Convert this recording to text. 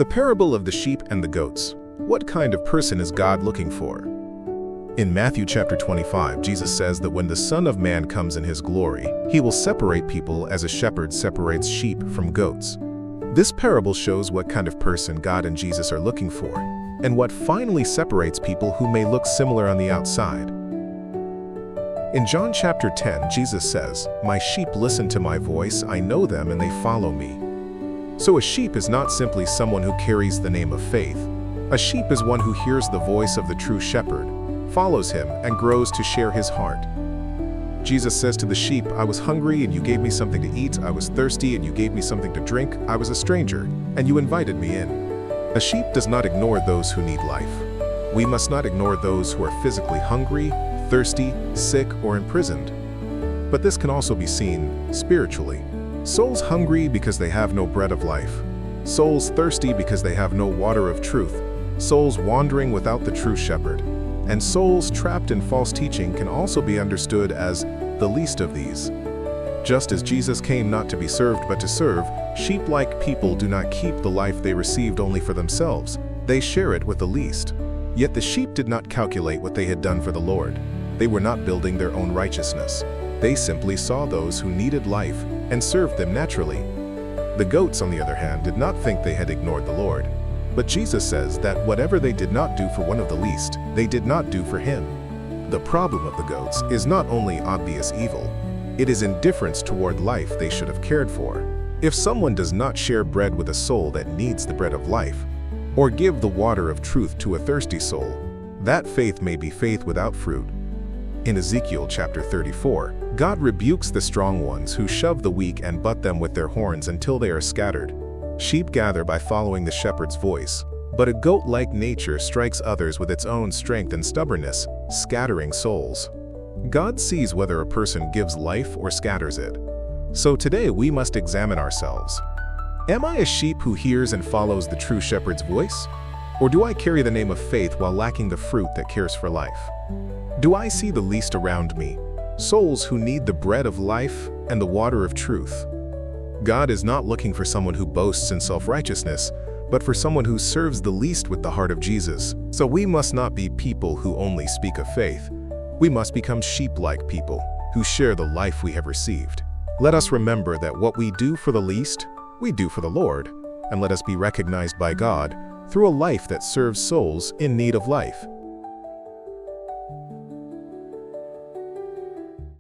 The parable of the sheep and the goats. What kind of person is God looking for? In Matthew chapter 25, Jesus says that when the Son of Man comes in his glory, he will separate people as a shepherd separates sheep from goats. This parable shows what kind of person God and Jesus are looking for, and what finally separates people who may look similar on the outside. In John chapter 10, Jesus says, "My sheep listen to my voice, I know them and they follow me." So a sheep is not simply someone who carries the name of faith. A sheep is one who hears the voice of the true shepherd, follows him, and grows to share his heart. Jesus says to the sheep, "I was hungry and you gave me something to eat. I was thirsty and you gave me something to drink. I was a stranger and you invited me in." A sheep does not ignore those who need life. We must not ignore those who are physically hungry, thirsty, sick, or imprisoned. But this can also be seen spiritually. Souls hungry because they have no bread of life. Souls thirsty because they have no water of truth. Souls wandering without the true shepherd. And souls trapped in false teaching can also be understood as the least of these. Just as Jesus came not to be served but to serve, sheep-like people do not keep the life they received only for themselves. They share it with the least. Yet the sheep did not calculate what they had done for the Lord. They were not building their own righteousness. They simply saw those who needed life and served them naturally. The goats, on the other hand, did not think they had ignored the Lord. But Jesus says that whatever they did not do for one of the least, they did not do for him. The problem of the goats is not only obvious evil, it is indifference toward life they should have cared for. If someone does not share bread with a soul that needs the bread of life, or give the water of truth to a thirsty soul, that faith may be faith without fruit. In Ezekiel chapter 34, God rebukes the strong ones who shove the weak and butt them with their horns until they are scattered. Sheep gather by following the shepherd's voice, but a goat-like nature strikes others with its own strength and stubbornness, scattering souls. God sees whether a person gives life or scatters it. So today we must examine ourselves. Am I a sheep who hears and follows the true shepherd's voice? Or do I carry the name of faith while lacking the fruit that cares for life? Do I see the least around me, souls who need the bread of life and the water of truth? God is not looking for someone who boasts in self-righteousness, but for someone who serves the least with the heart of Jesus. So we must not be people who only speak of faith. We must become sheep-like people who share the life we have received. Let us remember that what we do for the least, we do for the Lord, and let us be recognized by God through a life that serves souls in need of life.